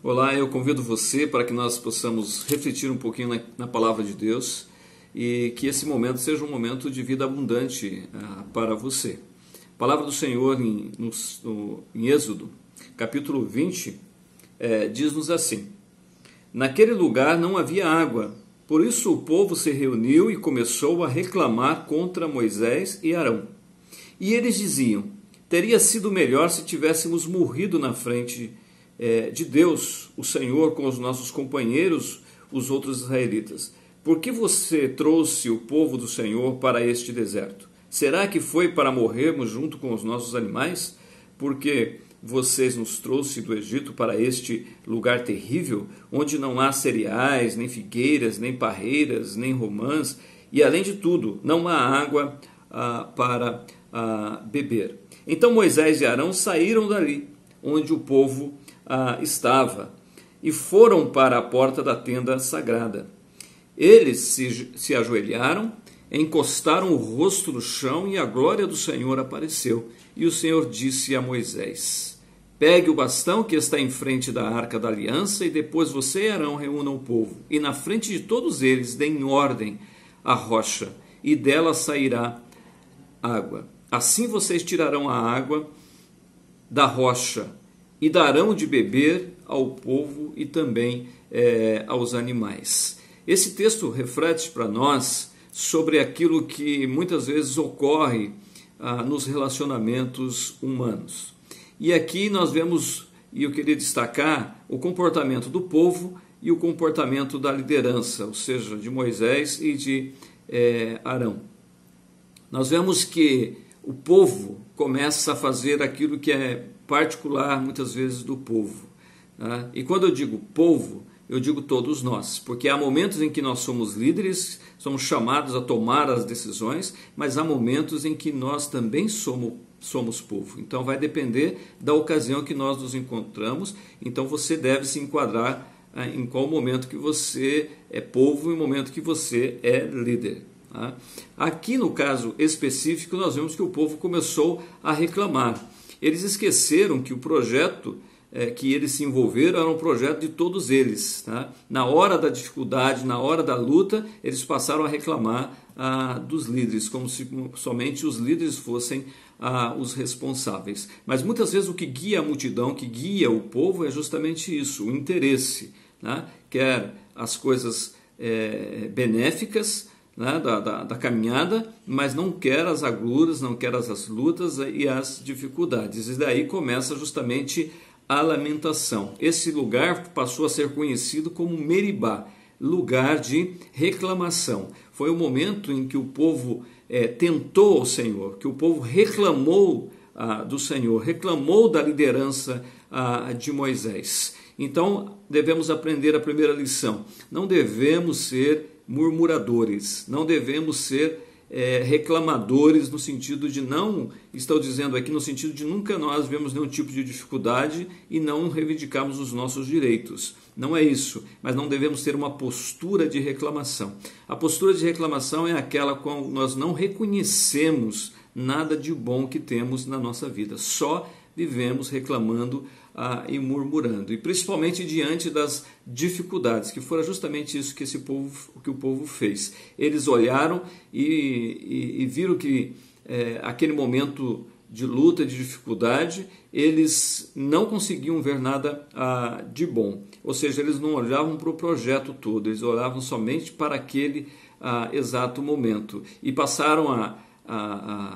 Olá, eu convido você para que nós possamos refletir um pouquinho na palavra de Deus e que esse momento seja um momento de vida abundante para você. A palavra do Senhor em Êxodo, capítulo 20, diz-nos assim: Naquele lugar não havia água, por isso o povo se reuniu e começou a reclamar contra Moisés e Arão. E eles diziam: teria sido melhor se tivéssemos morrido na frente de Deus, o Senhor, com os nossos companheiros, os outros israelitas. Por que você trouxe o povo do Senhor para este deserto? Será que foi para morrermos junto com os nossos animais? Porque vocês nos trouxe do Egito para este lugar terrível, onde não há cereais, nem figueiras, nem parreiras, nem romãs, e além de tudo, não há água para beber. Então Moisés e Arão saíram dali, onde o povo estava, e foram para a porta da tenda sagrada. Eles se ajoelharam, encostaram o rosto no chão, e a glória do Senhor apareceu. E o Senhor disse a Moisés: pegue o bastão que está em frente da arca da aliança, e depois você e Arão reúnam o povo, e na frente de todos eles deem ordem à rocha, e dela sairá água. Assim vocês tirarão a água da rocha e darão de beber ao povo e também aos animais. Esse texto reflete para nós sobre aquilo que muitas vezes ocorre nos relacionamentos humanos. E aqui nós vemos, e eu queria destacar, o comportamento do povo e o comportamento da liderança, ou seja, de Moisés e de Arão. Nós vemos que o povo começa a fazer aquilo que é particular, muitas vezes, do povo. Tá? E quando eu digo povo, eu digo todos nós, porque há momentos em que nós somos líderes, somos chamados a tomar as decisões, mas há momentos em que nós também somos povo. Então vai depender da ocasião que nós nos encontramos, então você deve se enquadrar em qual momento que você é povo e o momento que você é líder. Tá? Aqui no caso específico nós vemos que o povo começou a reclamar. Eles esqueceram que o projeto que eles se envolveram era um projeto de todos eles. Tá? Na hora da dificuldade, na hora da luta, eles passaram a reclamar dos líderes, como se somente os líderes fossem os responsáveis. Mas muitas vezes o que guia a multidão, o que guia o povo é justamente isso, o interesse. Né? Quer as coisas benéficas, né, da caminhada, mas não quer as agruras, não quer as lutas e as dificuldades. E daí começa justamente a lamentação. Esse lugar passou a ser conhecido como Meribá, lugar de reclamação. Foi o momento em que o povo tentou ao Senhor, que o povo reclamou do Senhor, reclamou da liderança de Moisés. Então devemos aprender a primeira lição: não devemos ser murmuradores, não devemos ser reclamadores, no sentido de não, estou dizendo aqui no sentido de nunca nós vemos nenhum tipo de dificuldade e não reivindicarmos os nossos direitos. Não é isso, mas não devemos ter uma postura de reclamação. A postura de reclamação é aquela quando nós não reconhecemos nada de bom que temos na nossa vida, só vivemos reclamando e murmurando, e principalmente diante das dificuldades, que foi justamente isso que o povo fez. Eles olharam e viram que aquele momento de luta, de dificuldade, eles não conseguiam ver nada de bom, ou seja, eles não olhavam para o projeto todo, eles olhavam somente para aquele exato momento, e passaram a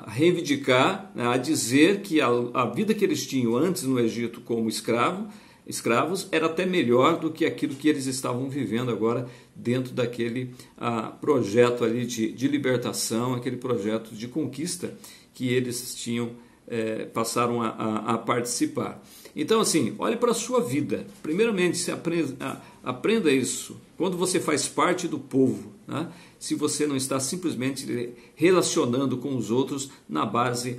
reivindicar, a dizer que a vida que eles tinham antes no Egito como escravos era até melhor do que aquilo que eles estavam vivendo agora dentro daquele projeto ali de libertação, aquele projeto de conquista que eles tinham, passaram a participar. Então, assim, olhe para a sua vida. Primeiramente, aprenda isso. Quando você faz parte do povo, né? Se você não está simplesmente relacionando com os outros na base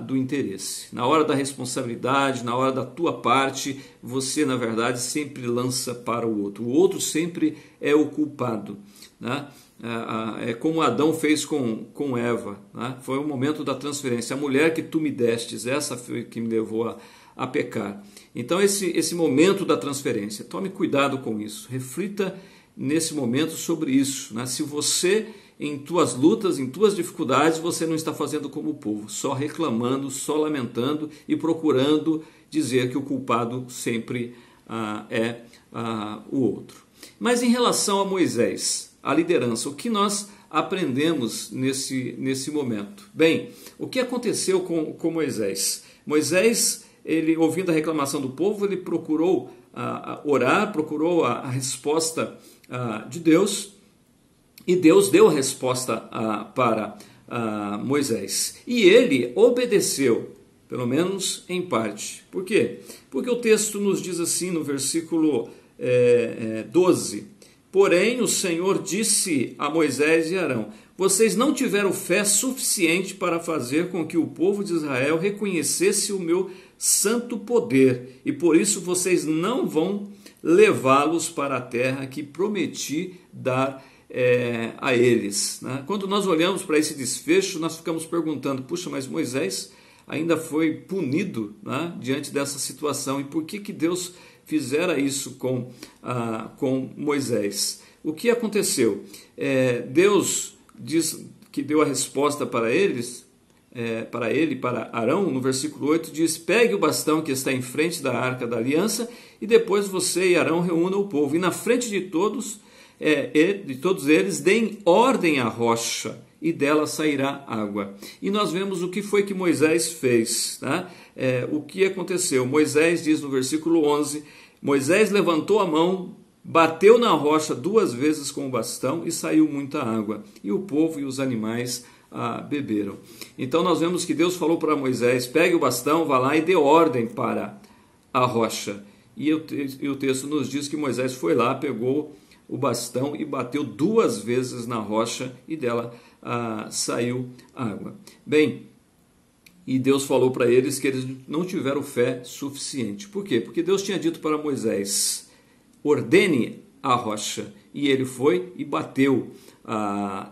do interesse. Na hora da responsabilidade, na hora da tua parte, você, na verdade, sempre lança para o outro. O outro sempre é o culpado. Né? É como Adão fez com Eva. Né? Foi o momento da transferência. A mulher que tu me destes, essa foi que me levou a pecar. Então esse momento da transferência, tome cuidado com isso, reflita nesse momento sobre isso, né? Se você, em tuas lutas, em tuas dificuldades, você não está fazendo como o povo, só reclamando, só lamentando e procurando dizer que o culpado sempre é o outro. Mas em relação a Moisés, a liderança, o que nós aprendemos nesse momento? Bem, o que aconteceu com Moisés? Moisés, ele, ouvindo a reclamação do povo, ele procurou orar, procurou a resposta de Deus, e Deus deu a resposta para Moisés. E ele obedeceu, pelo menos em parte. Por quê? Porque o texto nos diz assim no versículo 12: porém o Senhor disse a Moisés e Arão: vocês não tiveram fé suficiente para fazer com que o povo de Israel reconhecesse o meu santo poder, e por isso vocês não vão levá-los para a terra que prometi dar a eles. Né? Quando nós olhamos para esse desfecho, nós ficamos perguntando: puxa, mas Moisés ainda foi punido, né, diante dessa situação, e por que Deus fizera isso com Moisés? O que aconteceu? Deus diz que deu a resposta para eles, para Arão, no versículo 8, diz: pegue o bastão que está em frente da arca da aliança, e depois você e Arão reúnam o povo, e na frente de todos eles deem ordem à rocha, e dela sairá água. E nós vemos o que foi que Moisés fez. Tá? O que aconteceu? Moisés diz no versículo 11, Moisés levantou a mão, bateu na rocha 2 vezes com o bastão e saiu muita água, e o povo e os animais beberam. Então nós vemos que Deus falou para Moisés: pegue o bastão, vá lá e dê ordem para a rocha. E o texto nos diz que Moisés foi lá, pegou o bastão e bateu 2 vezes na rocha, e dela saiu água. Bem, e Deus falou para eles que eles não tiveram fé suficiente. Por quê? Porque Deus tinha dito para Moisés: ordene a rocha, e ele foi e bateu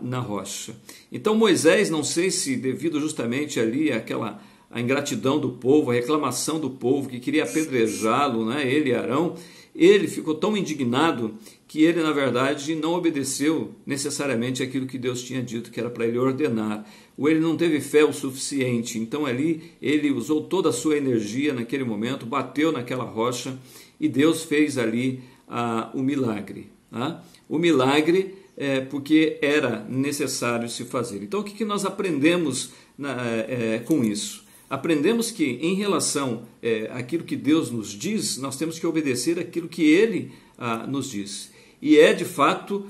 na rocha. Então Moisés, não sei se devido justamente ali a ingratidão do povo, a reclamação do povo que queria apedrejá-lo, né, ele e Arão, ele ficou tão indignado que ele, na verdade, não obedeceu necessariamente aquilo que Deus tinha dito que era para ele ordenar. Ou ele não teve fé o suficiente. Então ali ele usou toda a sua energia naquele momento, bateu naquela rocha, e Deus fez ali o milagre. Tá? O milagre porque era necessário se fazer. Então o que nós aprendemos com isso? Aprendemos que em relação àquilo que Deus nos diz, nós temos que obedecer aquilo que Ele nos diz. E é de fato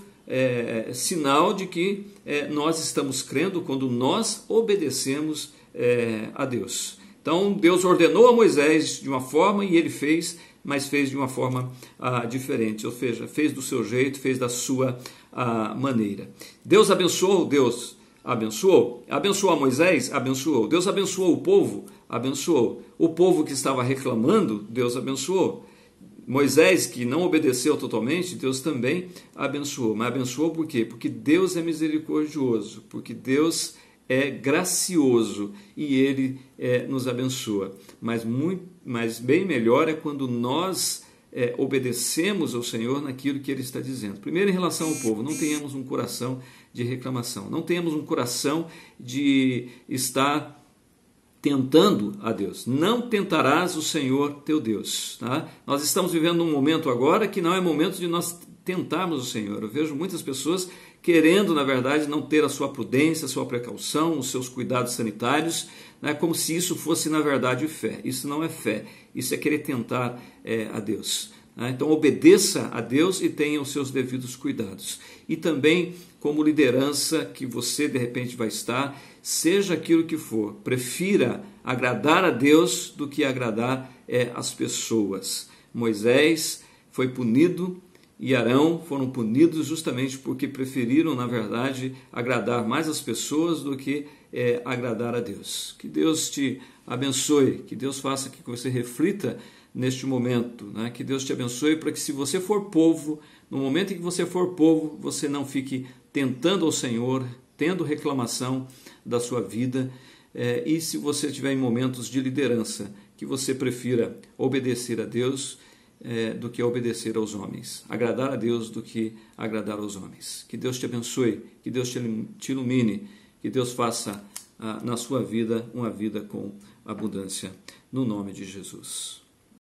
sinal de que nós estamos crendo quando nós obedecemos a Deus. Então Deus ordenou a Moisés de uma forma e ele fez, mas fez de uma forma diferente, ou seja, fez do seu jeito, fez da sua maneira. Deus abençoou, abençoou a Moisés, abençoou. Deus abençoou o povo, abençoou. O povo que estava reclamando, Deus abençoou. Moisés, que não obedeceu totalmente, Deus também abençoou. Mas abençoou por quê? Porque Deus é misericordioso, porque Deus é gracioso e Ele nos abençoa. Mas bem melhor é quando nós obedecemos ao Senhor naquilo que Ele está dizendo. Primeiro, em relação ao povo, não tenhamos um coração de reclamação, não tenhamos um coração de estar tentando a Deus. Não tentarás o Senhor teu Deus. Tá? Nós estamos vivendo um momento agora que não é momento de nós tentarmos o Senhor. Eu vejo muitas pessoas querendo, na verdade, não ter a sua prudência, a sua precaução, os seus cuidados sanitários, né, como se isso fosse, na verdade, fé. Isso não é fé, isso é querer tentar a Deus. Então obedeça a Deus e tenha os seus devidos cuidados. E também, como liderança que você de repente vai estar, seja aquilo que for, prefira agradar a Deus do que agradar as pessoas. Moisés foi punido e Arão foram punidos justamente porque preferiram, na verdade, agradar mais as pessoas do que agradar a Deus. Que Deus te abençoe, que Deus faça que você reflita neste momento, né? Que Deus te abençoe para que, se você for povo, no momento em que você for povo, você não fique tentando ao Senhor, tendo reclamação da sua vida, e se você estiver em momentos de liderança, que você prefira obedecer a Deus do que obedecer aos homens, agradar a Deus do que agradar aos homens. Que Deus te abençoe, que Deus te ilumine, que Deus faça na sua vida uma vida com abundância, no nome de Jesus.